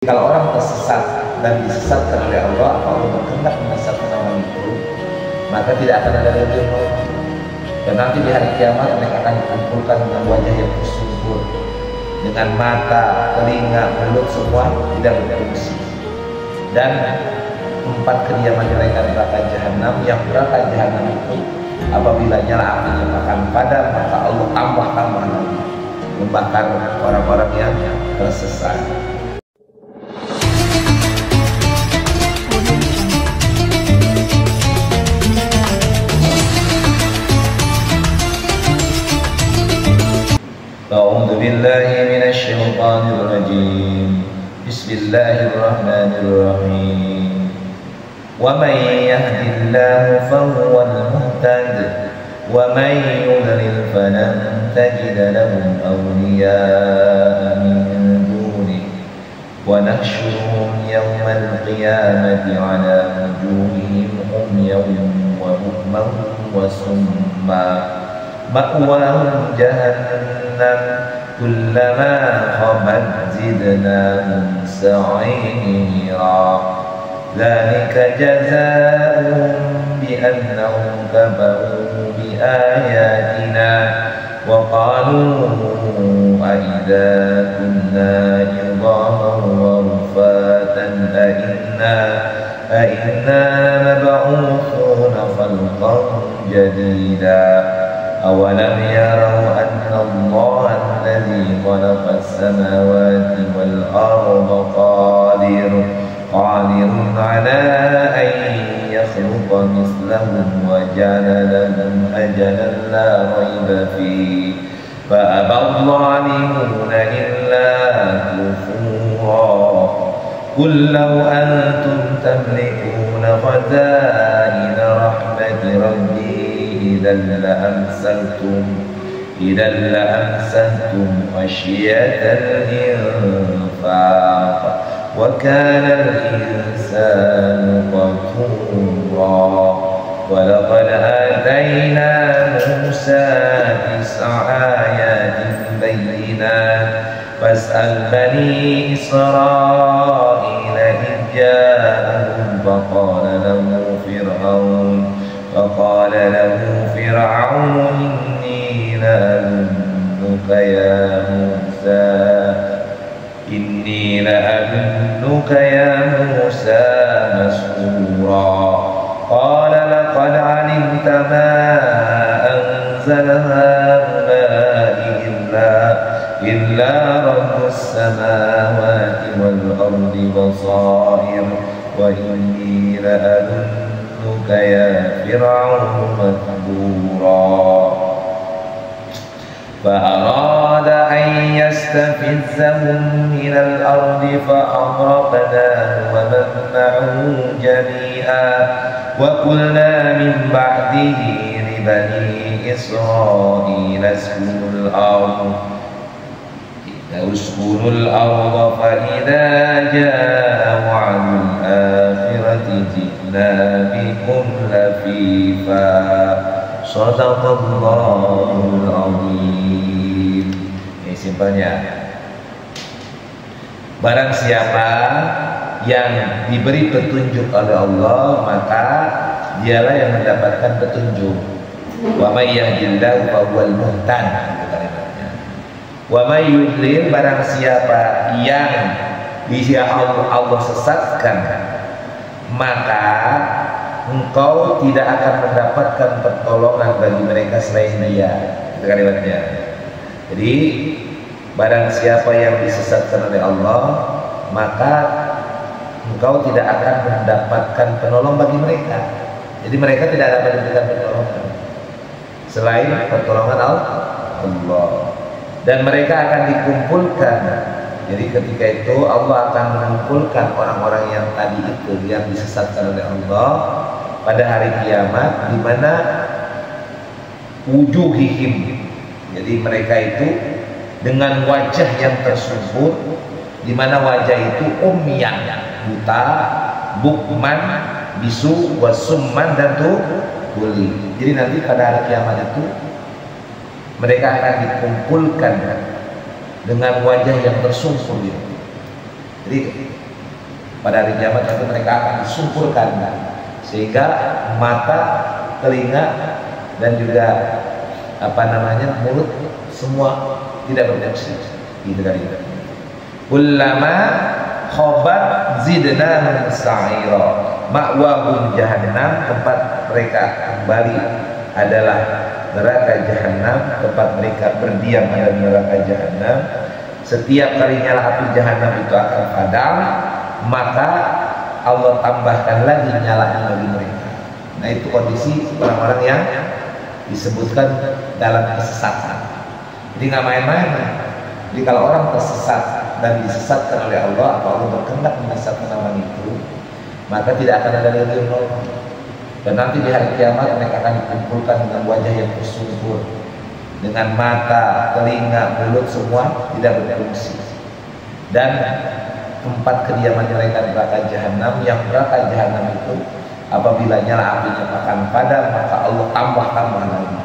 Kalau orang tersesat dan disesatkan oleh Allah, atau Allah berkehendak menyesatkan orang itu, maka tidak akan ada lagi yang nolong. Dan nanti di hari kiamat mereka akan dikumpulkan dengan wajah yang tersungkur, dengan mata, telinga, mulut semua tidak berfungsi. Dan tempat kediaman mereka neraka jahanam, yang neraka jahanam itu apabila nyala apinya akan padam, maka Allah tambah lagi membakar orang-orang yang tersesat. أعوذ بالله من الشيطان الرجيم بسم الله الرحمن الرحيم ومن يهد الله فهو المهتد ومن يضلل فلن تجد لهم أولياء من دونه ونحشرهم يوم القيامة على وجوههم عميا وبكما وصما مأواهم جهنم كلما خبت زدناهم سعيرا ذلك جزاؤهم بأنهم كفروا بآياتنا وقالوا أئذا كنا عظاما ورفاتا أئنا مبعوثون خلقا جديدا أولم يروا أن الله الذي خلق السماوات والأرض قادر على أن يخلق مثلهم وجعل لهم أجلا لا ريب فيه فأبى الظالمون إلا كفورا قل لو أنتم تملكون خزائن رحمة ربي إذا لأمسكتم خشية الإنفاق وكان الإنسان قتورا ولقد آتينا موسى 9 آيات بينات فاسأل بني إسرائيل إذ جاءهم فقال له فرعون إني لأظنك يا موسى مسحورا قال لقد علمت ما أنزل هؤلاء إلا رب السماوات والأرض بصائر وإني لأظنك يا فرعون مثبورا فأراد أن يستفزهم من الأرض فأغرقناه ومن معه جميعا وقلنا من بعده لبني إسرائيل اسكنوا الأرض فإذا جاء وعد الآخرة جئنا بكم لفيفا Shadaqallahul Azim. Ini simpelnya. Barang siapa yang diberi petunjuk oleh Allah, maka dialah yang mendapatkan petunjuk. Wa may yahdihillahu fahuwal muhtad, itu kalimatnya. Wa may yudlil, barang siapa yang Allah sesatkan, maka engkau tidak akan mendapatkan pertolongan bagi mereka selain Dia. Itu kalimatnya. Jadi barang siapa yang disesatkan oleh Allah, maka engkau tidak akan mendapatkan penolong bagi mereka. Jadi mereka tidak dapat diberikan pertolongan selain pertolongan Allah. Dan mereka akan dikumpulkan. Jadi ketika itu Allah akan mengumpulkan orang-orang yang tadi itu yang disesatkan oleh Allah pada hari kiamat, di mana wujuhihim, jadi mereka itu dengan wajah yang tersungkur, di mana wajah itu umyan, buta, bukman, bisu, wasumman, dan tuli. Jadi nanti pada hari kiamat itu mereka akan dikumpulkan dengan wajah yang tersungkur gitu. Jadi pada hari kiamat nanti mereka akan disungkurkan sehingga mata, telinga dan juga mulut semua tidak berfungsi. Gitu kan itu. Kullama khabat zidnahum sa'ira. Ma'wahum jahannam, tempat mereka kembali adalah neraka jahanam, tempat mereka berdiam adalah neraka jahanam. Setiap kali nyala api jahanam itu akan padam, maka Allah tambahkan lagi nyalanya bagi mereka. Nah, itu kondisi orang-orang yang disebutkan dalam kesesatan. Jadi nggak main-main. Jadi kalau orang tersesat dan disesatkan oleh Allah atau Allah berkehendak menyesatkan orang itu, maka tidak akan ada lagi nol. Dan nanti di hari kiamat mereka akan dikumpulkan dengan wajah yang tersungkur, dengan mata, telinga, mulut semua tidak berfungsi. Dan tempat kediaman mereka neraka jahanam, yang neraka jahanam itu apabila nyala apinya akan padam, maka Allah tambah lagi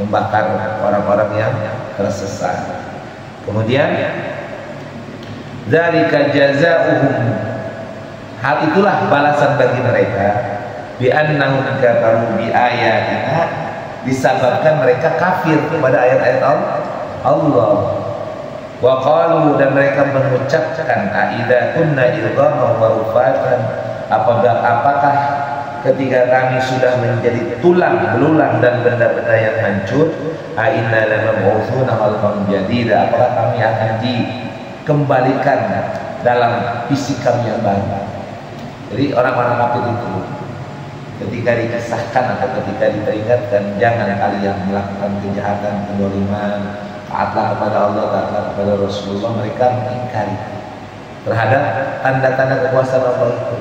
membakar orang-orang yang tersesat. Kemudian dzalika jazaohum, hal itulah balasan bagi mereka, bi annahum kafaru bi ayatina, disebabkan mereka kafir kepada ayat-ayat Allah. Wa qalu, dan mereka mengucapkan, aidza kunna idzaman wa rufatan, apakah ketika kami sudah menjadi tulang belulang dan benda-benda yang hancur, inna lamab'utsuna khalqan jadida, apakah kami akan dikembalikan dalam fisik kami yang baru. Jadi orang-orang kafir itu ketika dikisahkan atau ketika diperingatkan, jangan kalian melakukan kejahatan, kezaliman, taatlah kepada Allah, taatlah kepada Rasulullah, mereka mengingkari terhadap tanda-tanda kekuasaan Allah itu.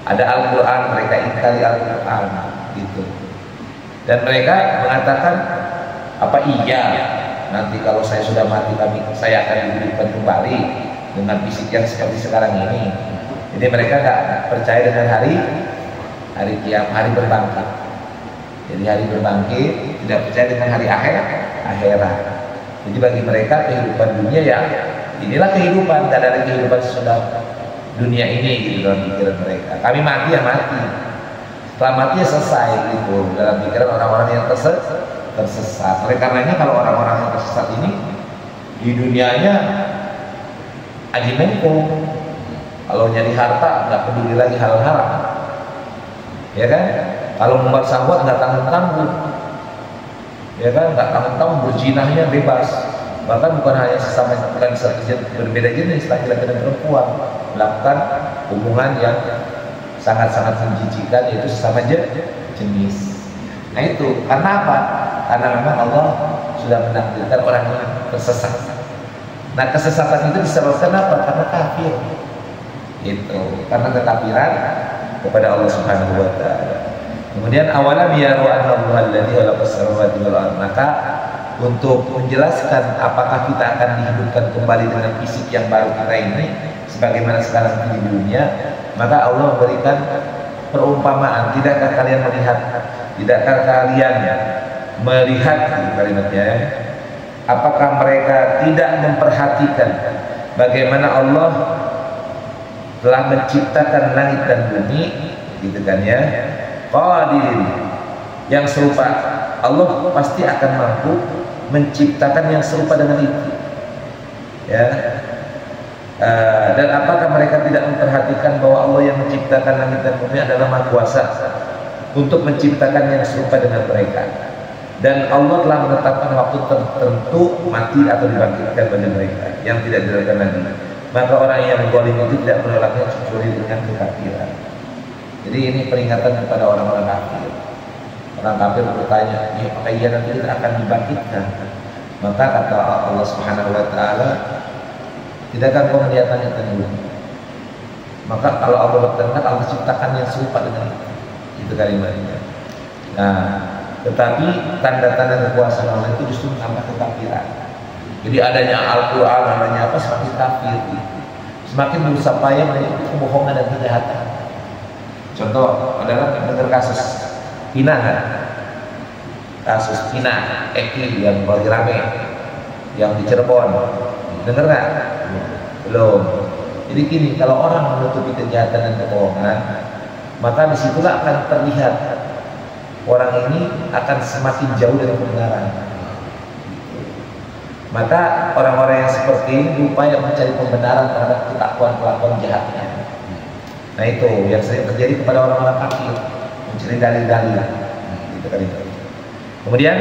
Ada Al-Quran, mereka ingkari Al-Quran gitu. Dan mereka mengatakan, apa iya nanti kalau saya sudah mati saya akan dihidupkan kembali dengan fisik yang seperti sekarang ini. Jadi mereka nggak percaya dengan hari kiamat, hari berbangkit. Jadi hari berbangkit, tidak percaya dengan hari akhirat. Jadi bagi mereka kehidupan dunia ya inilah kehidupan, tidak ada kehidupan sesudah dunia ini gitu dalam pikiran mereka. Kami mati ya mati, setelah mati ya selesai gitu dalam pikiran orang-orang yang tersesat. Oleh karenanya kalau orang-orang yang tersesat ini di dunianya aji mumpung, kalau nyari harta nggak peduli lagi hal haram, ya kan? Kalau membuat syahwat nggak tanggung-tanggung, ya kan? Nggak tanggung-tanggung, berzinahnya bebas. Bahkan bukan hanya sesama, bukan berbeda jenis, laki-laki dan perempuan melakukan hubungan yang sangat-sangat menjijikan, yaitu sesama jenis. Nah itu karena apa? Karena memang Allah sudah menakdirkan orang yang tersesat. Nah kesesatan itu disebabkan apa? Karena kafir. Itu karena kekafiran kepada Allah Subhanahu wa taala. Kemudian awalam yaru annallaha alladzi khalaqas samawati wal ardh, maka untuk menjelaskan apakah kita akan dihidupkan kembali dengan fisik yang baru kita ini sebagaimana sekarang di dunia, maka Allah memberikan perumpamaan. Tidakkah kalian melihat kalimatnya, apakah mereka tidak memperhatikan bagaimana Allah telah menciptakan langit dan bumi, gitu kan ya, qadirin, yang serupa. Allah pasti akan mampu menciptakan yang serupa dengan itu, ya. Dan apakah mereka tidak memperhatikan bahwa Allah yang menciptakan langit dan bumi adalah Maha Kuasa untuk menciptakan yang serupa dengan mereka, dan Allah telah menetapkan waktu tertentu mati atau dibangkitkan bagi mereka yang tidak dilakukan lagi. Maka orang yang zalim itu tidak menolaknya kecuali dengan kekafiran. Jadi ini peringatan kepada orang-orang kafir. Orang kafir bertanya, ya apakah ia nanti akan dibangkitkan? Maka kata Allah Subhanahu wa taala, tidakkah kau melihat langit dan bumi? Maka kalau Allah berkehendak, Allah ciptakan yang serupa dengan itu kalimatnya. Nah, tetapi tanda-tanda kekuasaan Allah itu justru menambah kekafiran. Jadi adanya Al-Quran, adanya apa, semakin kafir, semakin berusaha payah menutupi kebohongan dan kejahatan. Contoh adalah dengar kasus Pina kan? Kasus Pina Eki yang lagi rame, yang di Cirebon, dengar nggak? Belum. Jadi gini, kalau orang menutupi kejahatan dan kebohongan, maka disitulah akan terlihat orang ini akan semakin jauh dari kebenaran. Maka orang-orang yang seperti ini berupaya mencari pembenaran terhadap kelakuan jahatnya. Nah itu yang sering terjadi kepada orang-orang kafir, mencari dalil-dalil. Gitu kan itu. Kemudian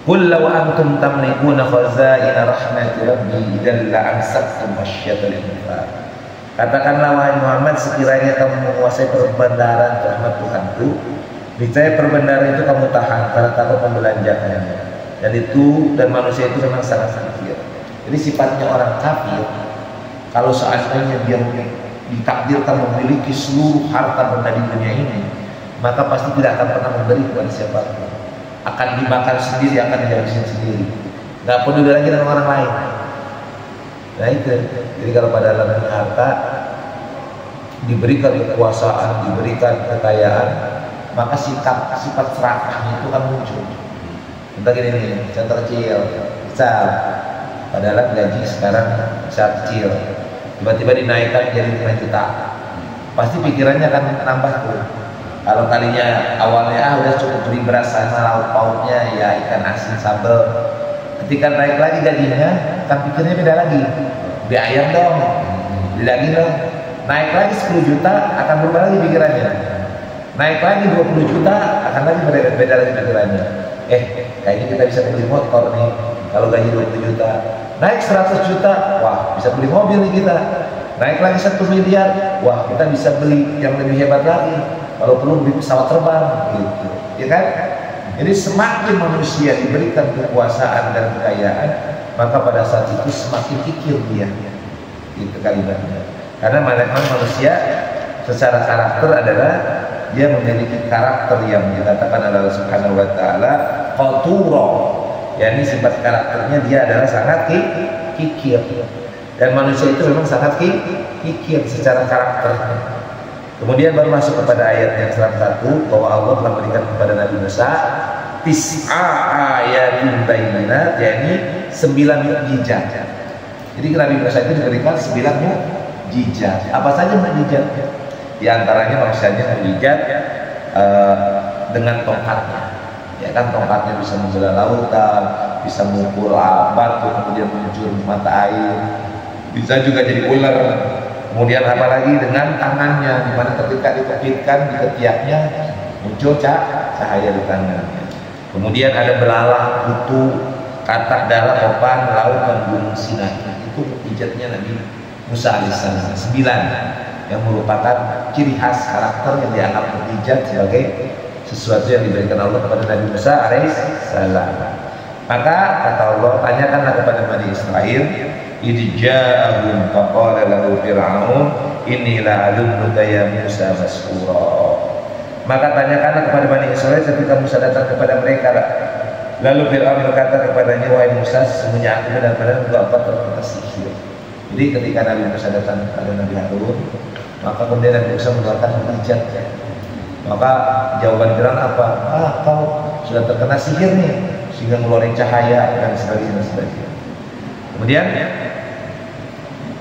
qul law antum tamlikuna khazaina rahmati rabbi idzal la amsaktum khasyatal infaq. Katakanlah wahai Muhammad, sekiranya kamu menguasai perbendaharaan rahmat Tuhanku, niscaya perbendaharaan itu kamu tahan karena takut membelanjakannya. Dan manusia itu memang sangat kafir. Jadi sifatnya orang kafir, kalau seandainya dia ditakdirkan memiliki seluruh harta benda di dunia ini, maka pasti tidak akan pernah memberi kepada siapapun. Akan dimakan sendiri, akan dihabisin sendiri. Nggak peduli lagi dengan orang lain. Nah itu. Jadi kalau pada dalam harta diberikan kekuasaan, diberikan kekayaan, maka sifat serakahnya itu kan muncul. Contoh gini nih, contoh kecil, misal padahal gaji sekarang besar kecil, tiba-tiba dinaikkan jadi 5 juta, pasti pikirannya akan nambah tuh. Kalau tadinya awalnya udah cukup beli beras sama lauk pauknya ya ikan asin sambal, ketika naik lagi gajinya kan pikirnya beda lagi, beli ayam dong, beli daging dong, naik lagi 10 juta akan berubah lagi pikirannya, naik lagi 20 juta akan lagi beda lagi pikirannya. Kayaknya kita bisa beli motor nih kalau gaji 20 juta, naik 100 juta, wah bisa beli mobil nih kita, naik lagi 1 miliar, wah kita bisa beli yang lebih hebat lagi, kalau perlu beli pesawat terbang gitu, ya kan? Jadi semakin manusia diberikan kekuasaan dan kekayaan, maka pada saat itu semakin kikir dia, gitu kalimatnya. Karena manusia secara karakter adalah dia memiliki karakter yang dikatakan oleh Allah Subhanahu wa taala qatura, yakni sifat karakternya dia adalah sangat kikir. Dan manusia itu memang sangat kikir secara karakter. Kemudian baru masuk kepada ayat yang 101 bahwa Allah telah berikan kepada Nabi Musa tis'a ayatin bayyinat, yakni 9 mukjizat. Jadi Nabi Musa itu diberikan 9 mukjizat. Apa saja mukjizat? Di antaranya maksudnya mukjizat dengan tongkatnya. Ya kan, tongkatnya bisa membelah lautan, bisa memukul batu kemudian muncul mata air, bisa juga jadi ular. Kemudian apalagi dengan tangannya, di mana ketika dikepitkan di ketiaknya muncul cahaya di tangannya. Kemudian ada belalang, kutu, katak darah, topan, laut dan gunung Sinai. Itu mukjizatnya Nabi Musa alaihissalam 9, yang merupakan ciri khas karakter yang dianggap mukjizat sebagai sesuatu yang diberikan Allah kepada Nabi Musa alaihissalam. Maka kata Allah, tanyakanlah kepada Bani Israel, idja'ahum faqala lahu fir'aun inni la'adunnuka ya Musa mas'ura. Maka tanyakanlah kepada Bani Israel ketika Musa datang kepada mereka, lalu Fir'aun berkata kepadanya, wahai Musa, sesungguhnya aku benar-benar engkau terkena sihir. Jadi ketika Nabi Musa datang kepada Nabi Harun, maka kemudian Nabi Musa mengeluarkan mukjizat. Maka jawaban Fir'aun apa? Kau sudah terkena sihir nih, sehingga ngeluarin cahaya dan sebagainya. Kemudian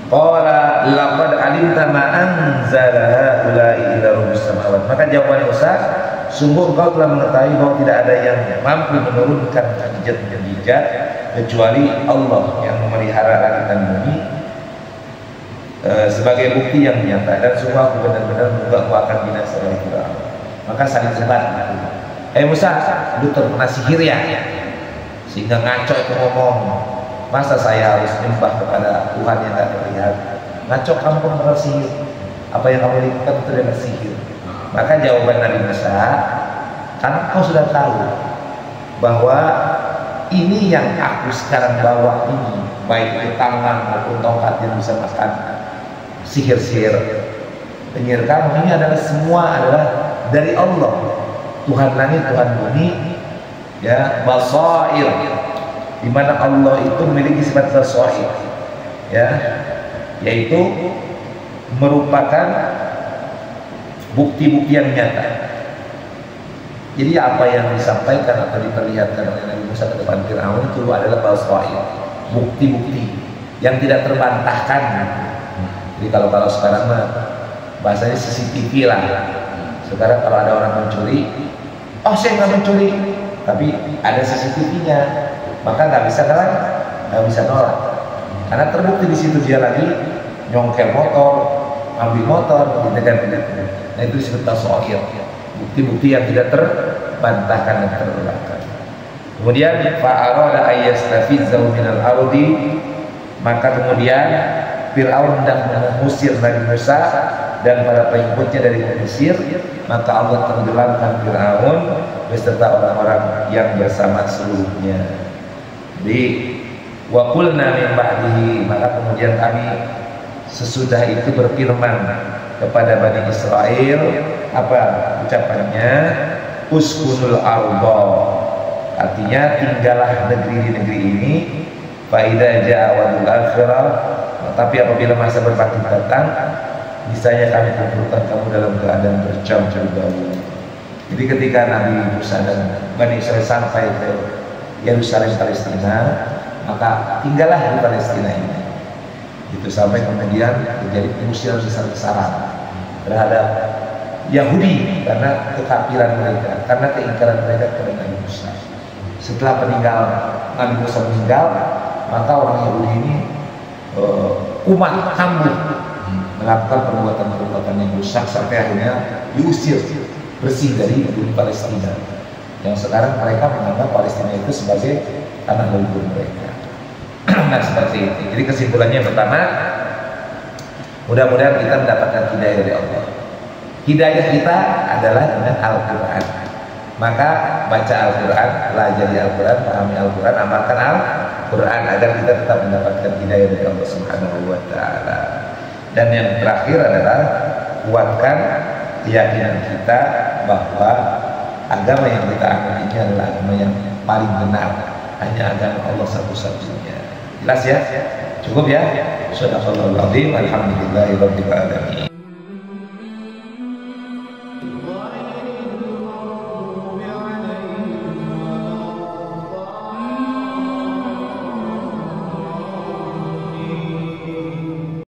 qala laqad alimta ma anzala haula'i illa rabbus samawati. Maka jawaban Musa, sungguh engkau telah mengetahui bahwa tidak ada yang mampu menurunkan mukjizat kecuali Allah yang memelihara langit dan bumi sebagai bukti yang nyata, dan sungguh aku benar-benar menduga aku akan binasa oleh Firaun. Maka saling sebat. Musa, lu terkena sihir ya? Sehingga ngaco itu ngomong, masa saya harus menyembah kepada Tuhan yang tidak terlihat? Ngaco, kamu benar sihir. Apa yang kamu lakukan itu adalah sihir. Maka jawaban Nabi Musa, karena kau sudah tahu bahwa ini yang aku sekarang bawa ini, baik itu tangan maupun tongkat yang bisa makan sihir-sihir penyihir kamu ini adalah semua adalah dari Allah, Tuhan langit, Tuhan bumi, ya, basair, di mana Allah itu memiliki sifat basair, ya, yaitu merupakan bukti-bukti yang nyata. Jadi apa yang disampaikan atau diperlihatkan oleh Nabi Musa ke depan Fir'aun itu adalah basair, bukti-bukti yang tidak terbantahkan. Jadi kalau sekarang mah bahasanya CCTV lah. Sekarang kalau ada orang mencuri, oh saya nggak mencuri, tapi ada CCTV-nya, maka nggak bisa nolak, karena terbukti di situ dia lagi nyongkel motor, ambil motor, gitu kan. Nah itu disebut tasawir, bukti-bukti yang tidak terbantahkan dan terelakkan. Kemudian fa'arada ayyastafizzahu minal ardi, maka kemudian Fir'aun hendak mengusir Nabi Musa dan para pengikutnya dari Mesir, maka Allah tenggelamkan Fir'aun beserta orang-orang yang bersama seluruhnya. Jadi wa qulna min ba'dihi, maka kemudian kami sesudah itu berfirman kepada Bani Israel, apa ucapannya? Uskunul arda, artinya tinggallah negeri di negeri ini. Fa idza ja'a wa'dul akhirah, tapi apabila masa berbakti datang, niscaya kami kumpulkan kamu dalam keadaan berjam-jam dahulu. Jadi ketika Nabi Musa dan Bani Israel sampai ke Yerusalem Palestina, maka tinggallah di Palestina ini. Itu sampai kemudian terjadi pengusiran besar-besaran terhadap Yahudi karena kekafiran mereka, karena keingkaran mereka kepada Nabi Musa. Setelah Nabi Musa meninggal, maka orang Yahudi ini umat kambuh melakukan perbuatan-perbuatan yang rusak sampai akhirnya diusir bersih dari bumi Palestina, yang sekarang mereka menganggap Palestina itu sebagai tanah leluhur mereka. Nah seperti itu. Jadi kesimpulannya pertama, mudah-mudahan kita mendapatkan hidayah dari Allah. Hidayah kita adalah dengan Al-Quran. Maka baca Al-Quran, pelajari Al-Quran, pahami Al-Quran, amalkan Al-Quran agar kita tetap mendapatkan hidayah dari Allah Subhanahu wa Ta'ala. Dan yang terakhir adalah kuatkan keyakinan kita bahwa agama yang kita anut ini adalah agama yang paling benar, hanya agama Allah satu-satunya. Jelas ya? Cukup ya? Shadaqallahul azim. Alhamdulillahirabbil alamin.